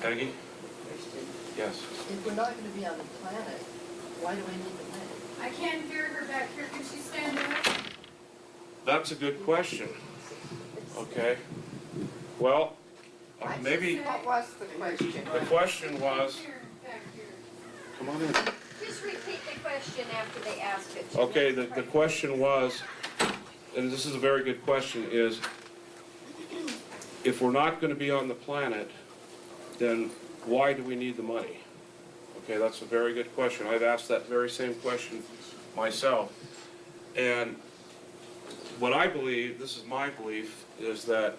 Peggy? Question. Yes. If we're not going to be on the planet, why do we need the money? I can't hear her back here. Can she stand up? That's a good question. Okay. Well, maybe What was the question? the question was, Back here. come on in. Just repeat the question after they ask it. Okay, the question was, and this is a very good question, is if we're not going to be on the planet, then why do we need the money? Okay, that's a very good question. I've asked that very same question myself. And what I believe, this is my belief, is that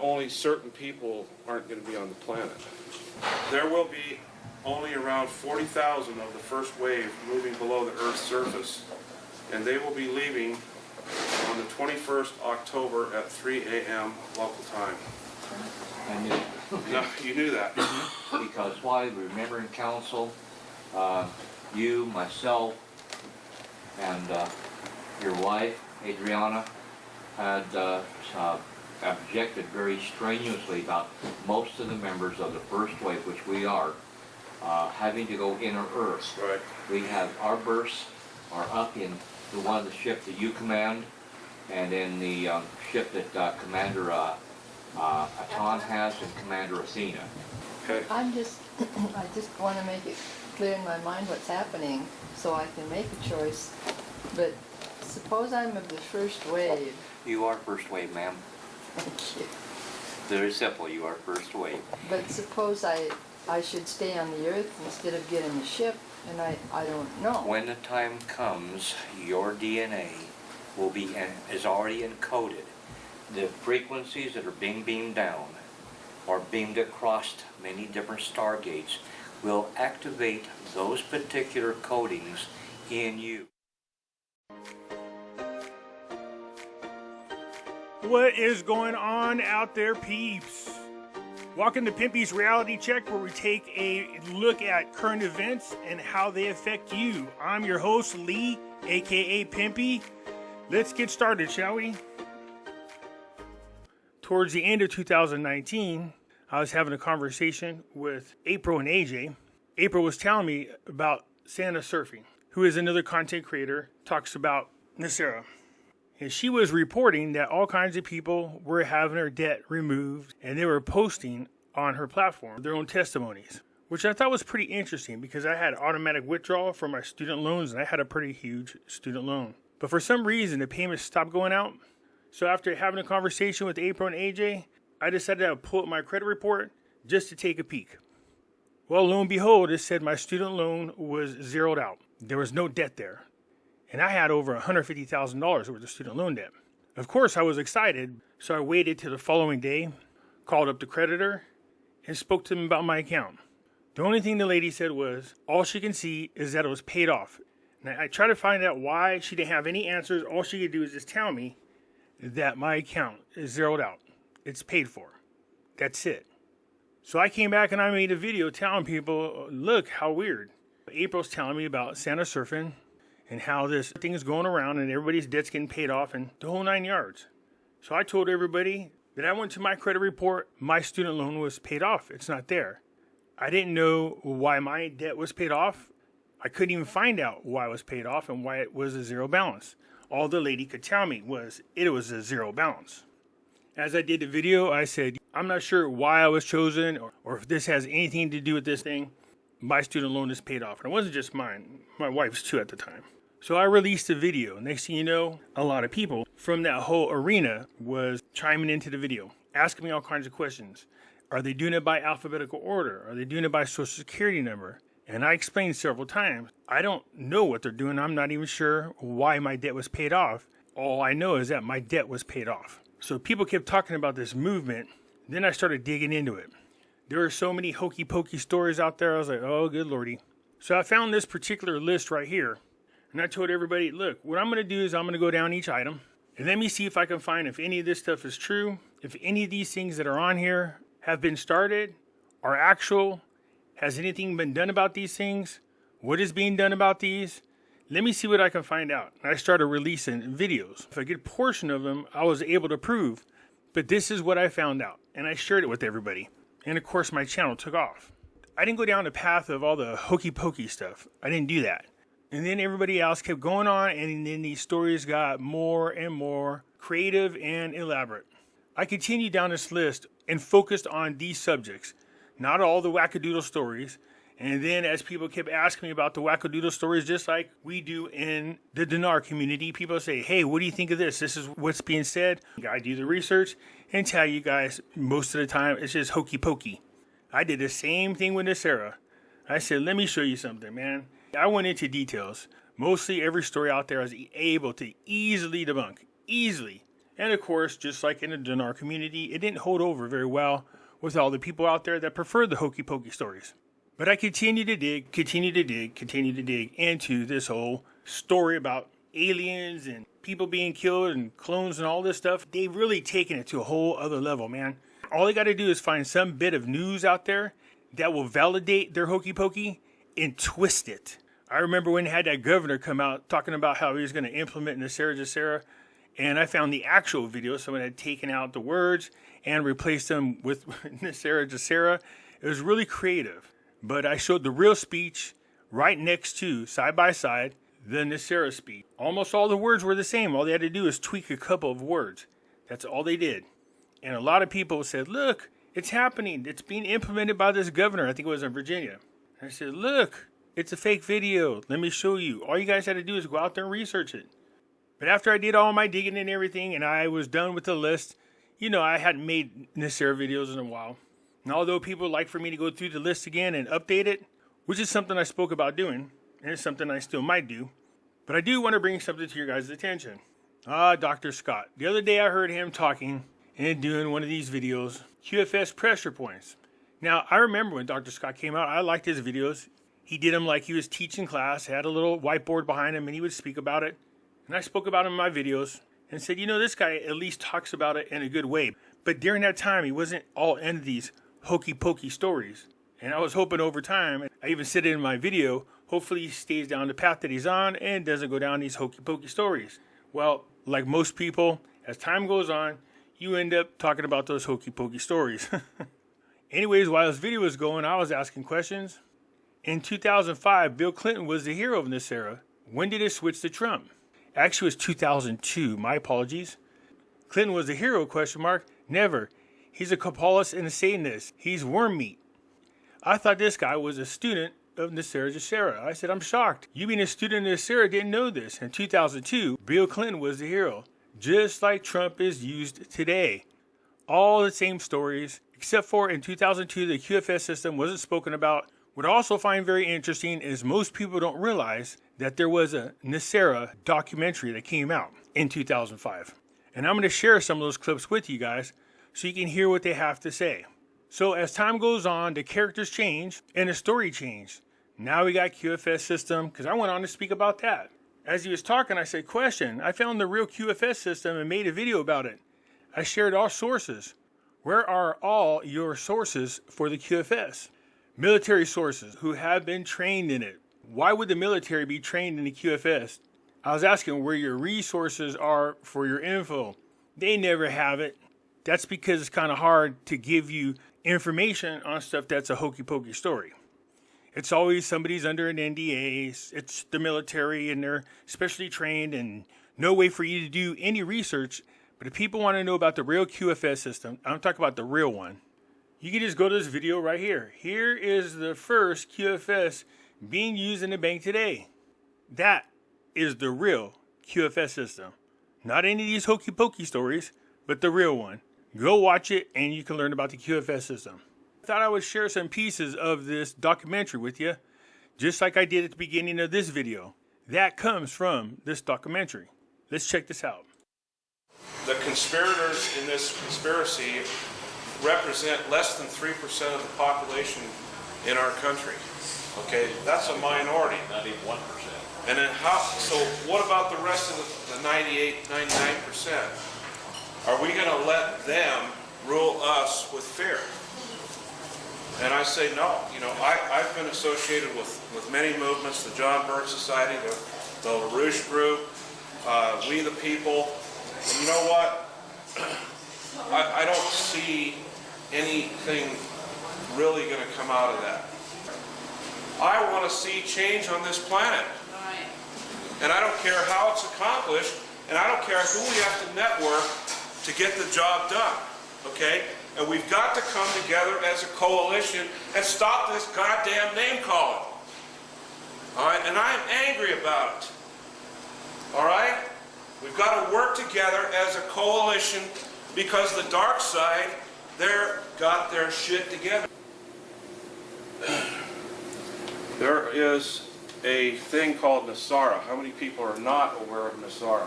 only certain people aren't going to be on the planet. There will be only around 40,000 of the first wave moving below the Earth's surface, and they will be leaving on the 21st October at 3 a.m. local time. I knew. No, you knew that. Because why? Remember in council, you, myself, and your wife, Adriana, had objected very strenuously about most of the members of the first wave, which we are, having to go inner Earth. Right. We have our berths are up in the one of the ship that you command, and in the ship that Commander Atan has and Commander Athena. Okay. I just want to make it clear in my mind what's happening so I can make a choice. But suppose I'm of the first wave. You are first wave, ma'am. Thank you. Very simple, you are first wave. But suppose I should stay on the Earth instead of getting the ship, and I don't know. When the time comes, your DNA will be is already encoded. The frequencies that are being beamed down or beamed across many different stargates will activate those particular codings in you. What is going on out there, peeps? Welcome to Pimpy's Reality Check, where we take a look at current events and how they affect you. I'm your host, Lee, aka Pimpy. Let's get started, shall we? Towards the end of 2019, I was having a conversation with April and AJ. April was telling me about Santa Surfing, who is another content creator, talks about NESARA. And she was reporting that all kinds of people were having their debt removed, and they were posting on her platform their own testimonies, which I thought was pretty interesting because I had automatic withdrawal for my student loans, and I had a pretty huge student loan. But for some reason, the payments stopped going out. So after having a conversation with April and AJ, I decided to pull up my credit report just to take a peek. Well, lo and behold, it said my student loan was zeroed out. There was no debt there. And I had over $150,000 worth of student loan debt. Of course, I was excited, so I waited till the following day, called up the creditor, and spoke to them about my account. The only thing the lady said was, all she can see is that it was paid off. And I tried to find out why she didn't have any answers. All she could do is just tell me that my account is zeroed out. It's paid for. That's it. So I came back and I made a video telling people, look how weird. April's telling me about Santa Surfing and how this thing is going around and everybody's debt's getting paid off and the whole 9 yards. So I told everybody that I went to my credit report, my student loan was paid off. It's not there. I didn't know why my debt was paid off. I couldn't even find out why it was paid off and why it was a zero balance. All the lady could tell me was it was a zero balance. As I did the video, I said, I'm not sure why I was chosen or if this has anything to do with this thing. My student loan is paid off. And it wasn't just mine. My wife's too at the time. So I released a video. Next thing you know, a lot of people from that whole arena was chiming into the video, asking me all kinds of questions. Are they doing it by alphabetical order? Are they doing it by social security number? And I explained several times, I don't know what they're doing. I'm not even sure why my debt was paid off. All I know is that my debt was paid off. So people kept talking about this movement. Then I started digging into it. There were so many hokey pokey stories out there. I was like, oh, good lordy. So I found this particular list right here. And I told everybody, look, what I'm going to do is I'm going to go down each item. And let me see if I can find if any of this stuff is true. If any of these things that are on here have been started, are actual. Has anything been done about these things? What is being done about these? Let me see what I can find out. And I started releasing videos. A good portion of them I was able to prove. But this is what I found out. And I shared it with everybody. And of course my channel took off. I didn't go down the path of all the hokey pokey stuff. I didn't do that. And then everybody else kept going on, and then these stories got more and more creative and elaborate. I continued down this list and focused on these subjects, not all the wackadoodle stories. And then as people kept asking me about the wackadoodle stories, just like we do in the dinar community, people say, hey, what do you think of this? This is what's being said. I do the research and tell you guys most of the time it's just hokey pokey. I did the same thing with NESARA. I said, let me show you something, man. I went into details. Mostly every story out there I was able to easily debunk. Easily. And of course, just like in the dinar community, it didn't hold over very well with all the people out there that preferred the hokey pokey stories. But I continued to dig into this whole story about aliens and people being killed and clones and all this stuff. They've really taken it to a whole other level, man. All they got to do is find some bit of news out there that will validate their hokey pokey and twist it. I remember when they had that governor come out talking about how he was going to implement NESARA, and I found the actual video. Someone had taken out the words and replaced them with NESARA. It was really creative. But I showed the real speech right next to, side by side, the NESARA speech. Almost all the words were the same. All they had to do was tweak a couple of words. That's all they did. And a lot of people said, look, it's happening. It's being implemented by this governor. I think it was in Virginia. I said, look, it's a fake video. Let me show you. All you guys had to do is go out there and research it. But after I did all my digging and everything, and I was done with the list, you know, I hadn't made NESARA videos in a while. And although people like for me to go through the list again and update it, which is something I spoke about doing, and it's something I still might do, but I do want to bring something to your guys' attention. Dr. Scott. The other day I heard him talking and doing one of these videos, QFS pressure points. Now, I remember when Dr. Scott came out, I liked his videos. He did them like he was teaching class, had a little whiteboard behind him, and he would speak about it. And I spoke about him in my videos and said, you know, this guy at least talks about it in a good way. But during that time, he wasn't all into these hokey pokey stories. And I was hoping over time, I even said it in my video, hopefully he stays down the path that he's on and doesn't go down these hokey pokey stories. Well, like most people, as time goes on, you end up talking about those hokey pokey stories. Anyways, while this video was going, I was asking questions. In 2005, Bill Clinton was the hero of NESARA. When did it switch to Trump? Actually, it was 2002. My apologies. Clinton was the hero, ? Never. He's a Kabbalist and a Satanist. He's worm meat. I thought this guy was a student of NESARA. I said, I'm shocked. You being a student of NESARA didn't know this. In 2002, Bill Clinton was the hero. Just like Trump is used today. All the same stories, except for in 2002, the QFS system wasn't spoken about. What I also find very interesting is most people don't realize that there was a NESARA documentary that came out in 2005. And I'm going to share some of those clips with you guys so you can hear what they have to say. So as time goes on, the characters change and the story changed. Now we got QFS system, because I went on to speak about that. As he was talking, I said, question, I found the real QFS system and made a video about it. I shared all sources. Where are all your sources for the QFS? Military sources who have been trained in it. Why would the military be trained in the QFS? I was asking where your resources are for your info. They never have it. That's because it's kind of hard to give you information on stuff that's a hokey pokey story. It's always somebody's under an NDA, it's the military and they're specially trained and no way for you to do any research. But if people want to know about the real QFS system, I'm talking about the real one, you can just go to this video right here. Here is the first QFS being used in the bank today. That is the real QFS system. Not any of these hokey pokey stories, but the real one. Go watch it and you can learn about the QFS system. I thought I would share some pieces of this documentary with you, just like I did at the beginning of this video. That comes from this documentary. Let's check this out. The conspirators in this conspiracy represent less than 3% of the population in our country. Okay, that's a minority. Not even 1%. And then so what about the rest of the 98, 99%? Are we going to let them rule us with fear? And I say no. You know, I've been associated with many movements, the John Birch Society, the LaRouche Group, We the People. And you know what? I don't see anything really going to come out of that. I want to see change on this planet. And I don't care how it's accomplished, and I don't care who we have to network to get the job done, okay? And we've got to come together as a coalition and stop this goddamn name calling. All right, and I'm angry about it. All right? We've got to work together as a coalition because the dark side, they're got their shit together. There is a thing called NESARA. How many people are not aware of NESARA?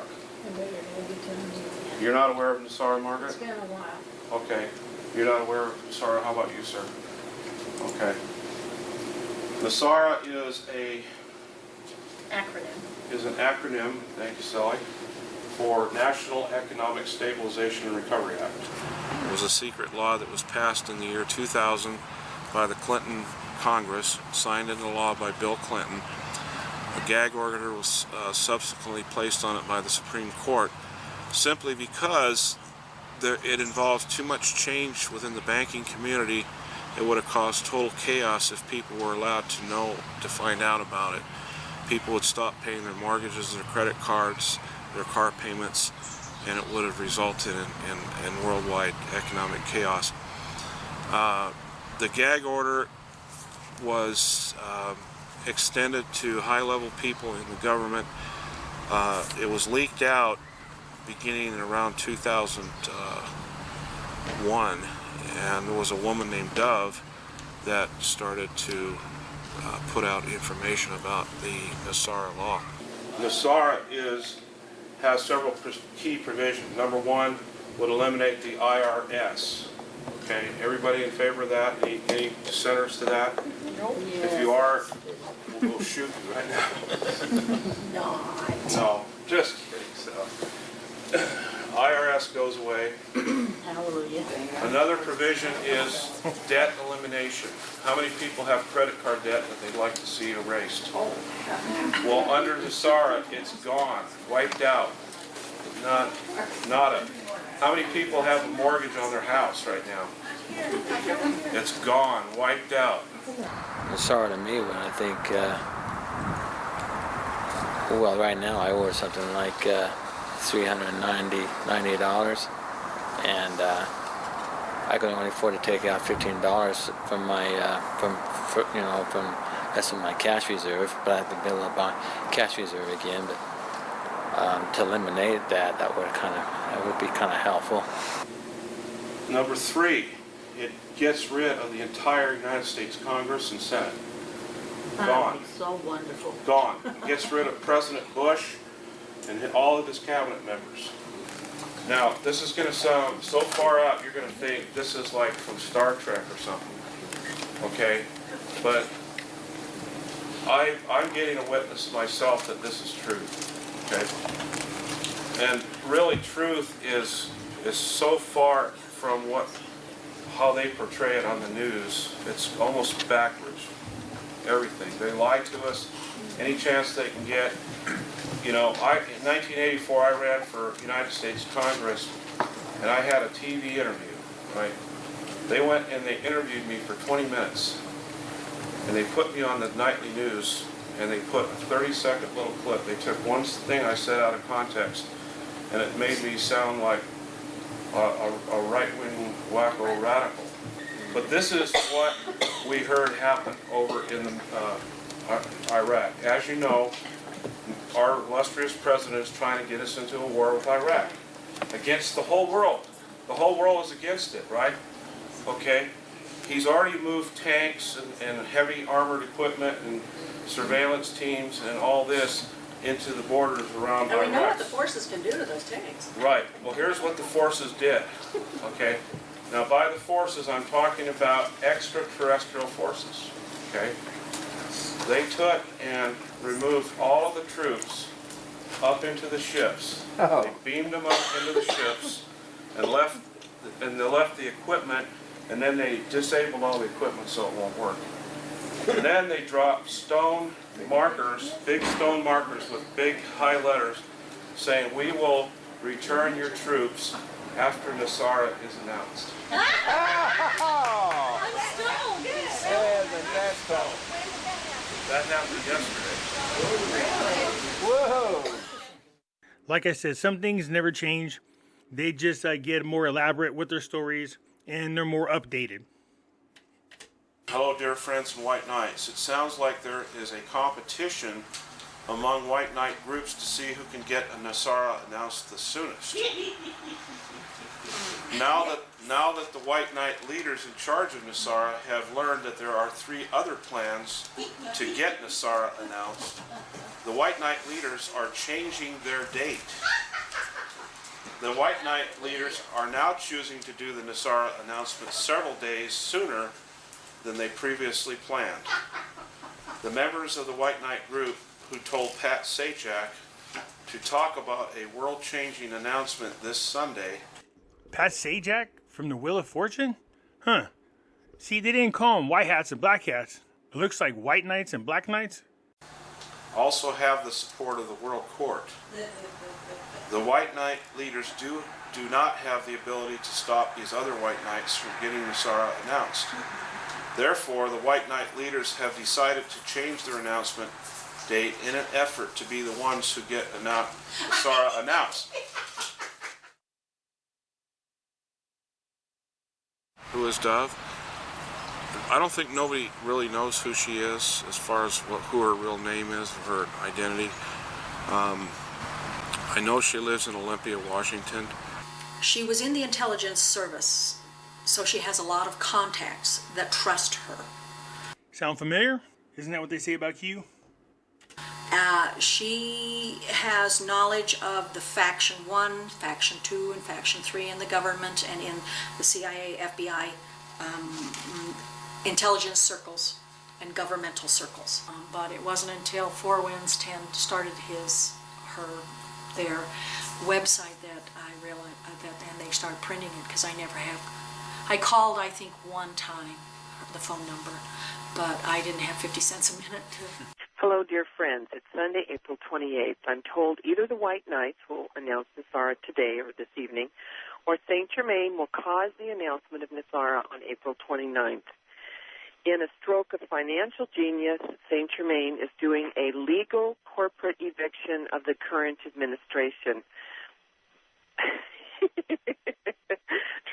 You're not aware of NESARA, Margaret? It's been a while. Okay. You're not aware of NESARA. How about you, sir? Okay. NESARA is an acronym, thank you, Sally, for National Economic Stabilization and Recovery Act. It was a secret law that was passed in the year 2000 by the Clinton Congress, signed into law by Bill Clinton. A gag order was subsequently placed on it by the Supreme Court, simply because it involved too much change within the banking community. It would have caused total chaos if people were allowed to find out about it. People would stop paying their mortgages, their credit cards, their car payments, and it would have resulted in worldwide economic chaos. The gag order was extended to high-level people in the government. It was leaked out beginning in around 2001, and there was a woman named Dove that started to put out information about the NESARA law. NESARA has several key provisions. Number one would eliminate the IRS. Okay, everybody in favor of that? Any dissenters to that? If you are, we'll shoot you right now. No, just kidding. So, IRS goes away. Hallelujah. Another provision is debt elimination. How many people have credit card debt that they'd like to see erased? Well, under NESARA, it's gone, wiped out. Nada. How many people have a mortgage on their house right now? It's gone, wiped out. NESARA to me when I think, well, right now I owe something like $398, and I could only afford to take out $15 from my from that's in my cash reserve, but I have to build up on cash reserve again. But to eliminate that would be kind of helpful. Number three, it gets rid of the entire United States Congress and Senate. Gone. So wonderful. Gone. It gets rid of President Bush and all of his cabinet members. Now, this is going to sound so far out, you're going to think this is like from Star Trek or something. Okay? But I'm getting a witness myself that this is true. Okay? And really, truth is so far from how they portray it on the news. It's almost backwards. Everything. They lie to us any chance they can get. You know, in 1984, I ran for United States Congress, and I had a TV interview, right? They went and they interviewed me for 20 minutes, and they put me on the nightly news, and they put a 30-second little clip. They took one thing I said out of context, and it made me sound like a right-wing wacko radical. But this is what we heard happen over in Iraq. As you know, our illustrious president is trying to get us into a war with Iraq, against the whole world. The whole world is against it, right? Okay? He's already moved tanks and heavy armored equipment and surveillance teams and all this into the borders around Iraq. And we know what the forces can do to those tanks. Right. Well, here's what the forces did. Okay? Now, by the forces, I'm talking about extraterrestrial forces. Okay? They took and removed all of the troops up into the ships. Oh. They beamed them up into the ships and they left the equipment, and then they disabled all the equipment so it won't work. And then they dropped stone markers, big stone markers with big high letters saying, "We will return your troops after NESARA is announced." I'm so fast travel. That happened yesterday. Whoa! Like I said, some things never change. They just get more elaborate with their stories, and they're more updated. Hello, dear friends and White Knights. It sounds like there is a competition among White Knight groups to see who can get a NESARA announced the soonest. Now that the White Knight leaders in charge of NESARA have learned that there are 3 other plans to get NESARA announced, the White Knight leaders are changing their date. The White Knight leaders are now choosing to do the NESARA announcement several days sooner than they previously planned. The members of the White Knight group who told Pat Sajak to talk about a world-changing announcement this Sunday. Pat Sajak from the Wheel of Fortune? Huh. See, they didn't call them white hats and black hats. It looks like white knights and black knights. Also have the support of the World Court. The White Knight leaders do not have the ability to stop these other White Knights from getting NESARA announced. Therefore, the White Knight leaders have decided to change their announcement date in an effort to be the ones who get NESARA announced. Who is Dove? I don't think nobody really knows who she is as far as who her real name is, her identity. I know she lives in Olympia, Washington. She was in the intelligence service, so she has a lot of contacts that trust her. Sound familiar? Isn't that what they say about Q? She has knowledge of the Faction 1, Faction 2, and Faction 3 in the government and in the CIA, FBI, intelligence circles and governmental circles. But it wasn't until Four Winds 10 started their website that I realized and they started printing it, because I never have. I called, I think, one time the phone number, but I didn't have 50 cents a minute to. Hello, dear friends. It's Sunday, April 28th. I'm told either the White Knights will announce NESARA today or this evening, or Saint Germain will cause the announcement of NESARA on April 29th. In a stroke of financial genius, Saint Germain is doing a legal corporate eviction of the current administration.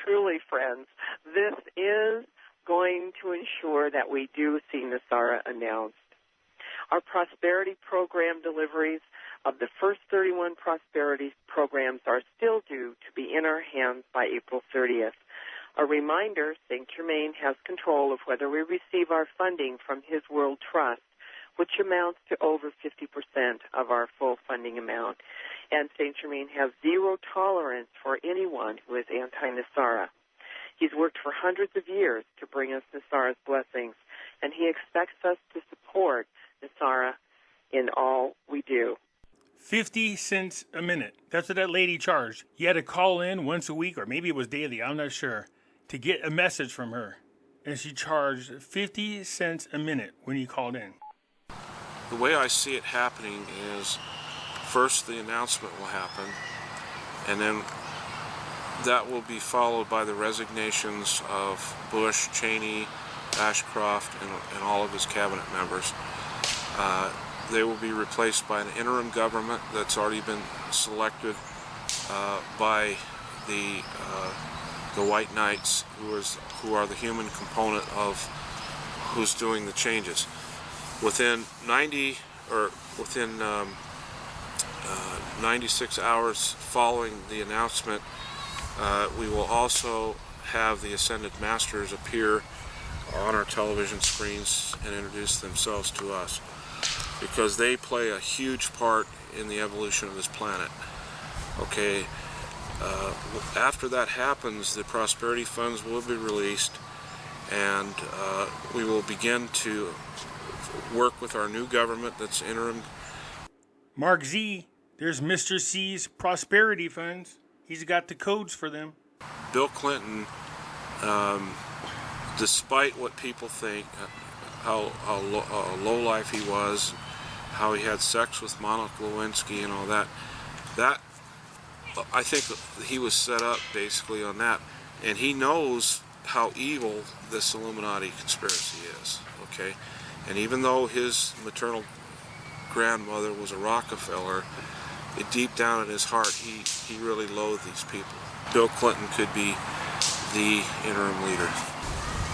Truly, friends, this is going to ensure that we do see NESARA announced. Our prosperity program deliveries of the first 31 prosperity programs are still due to be in our hands by April 30th. A reminder, St. Germain has control of whether we receive our funding from his World Trust, which amounts to over 50% of our full funding amount. And St. Germain has zero tolerance for anyone who is anti-NESARA. He's worked for hundreds of years to bring us NESARA's blessings, and he expects us to support NESARA in all we do. 50 cents a minute. That's what that lady charged. You had to call in once a week, or maybe it was daily, I'm not sure, to get a message from her. And she charged 50 cents a minute when you called in. The way I see it happening is first the announcement will happen, and then that will be followed by the resignations of Bush, Cheney, Ashcroft, and all of his cabinet members. They will be replaced by an interim government that's already been selected by the White Knights, who are the human component of who's doing the changes. Within 96 hours following the announcement, we will also have the Ascended Masters appear on our television screens and introduce themselves to us, because they play a huge part in the evolution of this planet. Okay, after that happens, the prosperity funds will be released, and we will begin to work with our new government that's interim. Mark Z, there's Mr. C's prosperity funds. He's got the codes for them. Bill Clinton, despite what people think, how low life he was, how he had sex with Monica Lewinsky and all that, I think he was set up basically on that. And he knows how evil this Illuminati conspiracy is, okay? And even though his maternal grandmother was a Rockefeller, deep down in his heart, he really loathed these people. Bill Clinton could be the interim leader.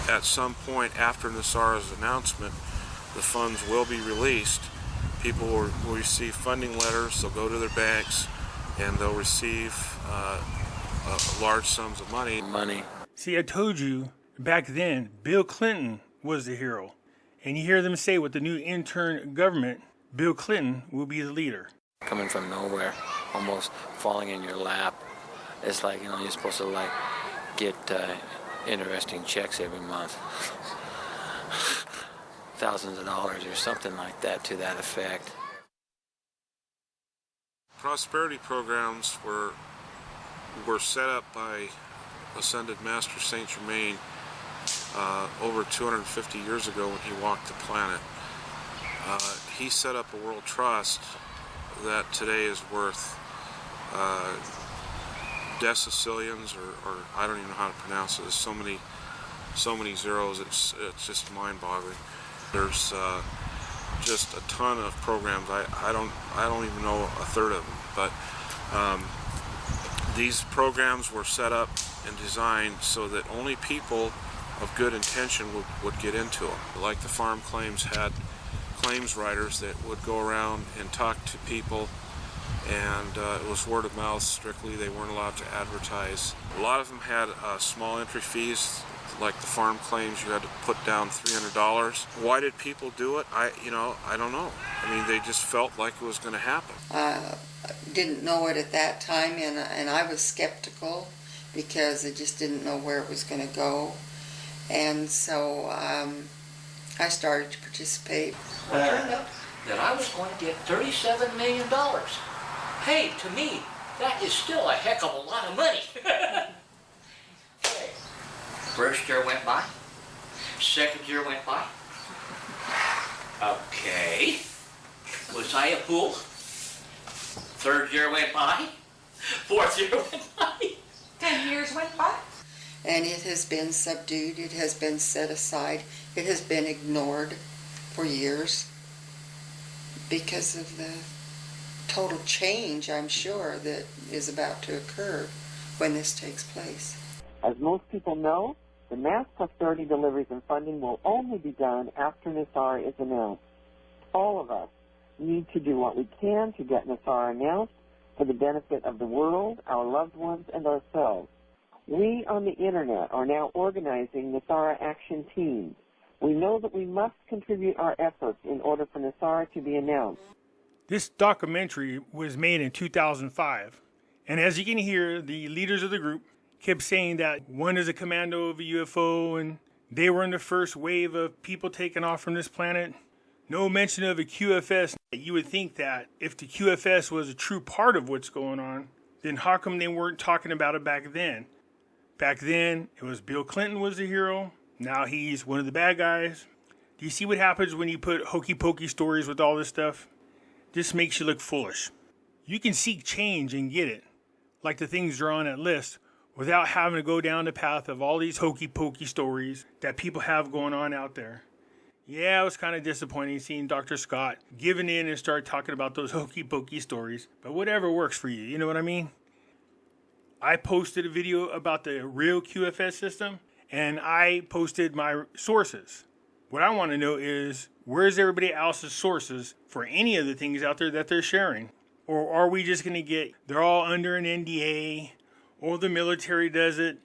At some point after NESARA's announcement, the funds will be released. People will receive funding letters, they'll go to their banks, and they'll receive large sums of money. See, I told you back then, Bill Clinton was the hero. And you hear them say with the new intern government, Bill Clinton will be the leader. Coming from nowhere, almost falling in your lap. It's like, you're supposed to like get interesting checks every month. Thousands of dollars or something like that, to that effect. Prosperity programs were set up by Ascended Master Saint Germain over 250 years ago when he walked the planet. He set up a world trust that today is worth decillions, or I don't even know how to pronounce it. There's so many zeros. It's just mind-boggling. There's just a ton of programs. I don't even know a third of them. But these programs were set up and designed so that only people of good intention would get into them. Like the farm claims had claims writers that would go around and talk to people, and it was word of mouth strictly. They weren't allowed to advertise. A lot of them had small entry fees. Like the farm claims, you had to put down $300. Why did people do it? I don't know. I mean, they just felt like it was going to happen. Didn't know it at that time, and I was skeptical because I just didn't know where it was going to go. And so I started to participate. Well, it turned out that I was going to get $37 million. Hey, to me, that is still a heck of a lot of money. Okay. First year went by. Second year went by. Okay. Was I a fool? Third year went by. Fourth year went by. 10 years went by. And it has been subdued, it has been set aside, it has been ignored for years because of the total change, I'm sure, that is about to occur when this takes place. As most people know, the mass prosperity deliveries and funding will only be done after NESARA is announced. All of us need to do what we can to get NESARA announced for the benefit of the world, our loved ones, and ourselves. We on the Internet are now organizing NESARA action teams. We know that we must contribute our efforts in order for NESARA to be announced. This documentary was made in 2005. And as you can hear, the leaders of the group kept saying that one is a commando of a UFO and they were in the first wave of people taking off from this planet. No mention of a QFS. You would think that if the QFS was a true part of what's going on, then how come they weren't talking about it back then? Back then, it was Bill Clinton was the hero. Now he's one of the bad guys. Do you see what happens when you put hokey pokey stories with all this stuff? This makes you look foolish. You can seek change and get it, like the things are on that list, without having to go down the path of all these hokey pokey stories that people have going on out there. Yeah, it was kind of disappointing seeing Dr. Scott giving in and start talking about those hokey pokey stories, but whatever works for you, you know what I mean? I posted a video about the real QFS system, and I posted my sources. What I want to know is, where's everybody else's sources for any of the things out there that they're sharing? Or are we just going to get, they're all under an NDA, or the military does it?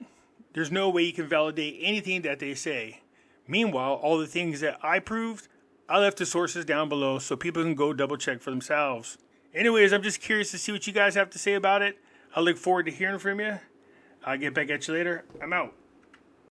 There's no way you can validate anything that they say. Meanwhile, all the things that I proved, I left the sources down below so people can go double check for themselves. Anyways, I'm just curious to see what you guys have to say about it. I look forward to hearing from you. I'll get back at you later. I'm out.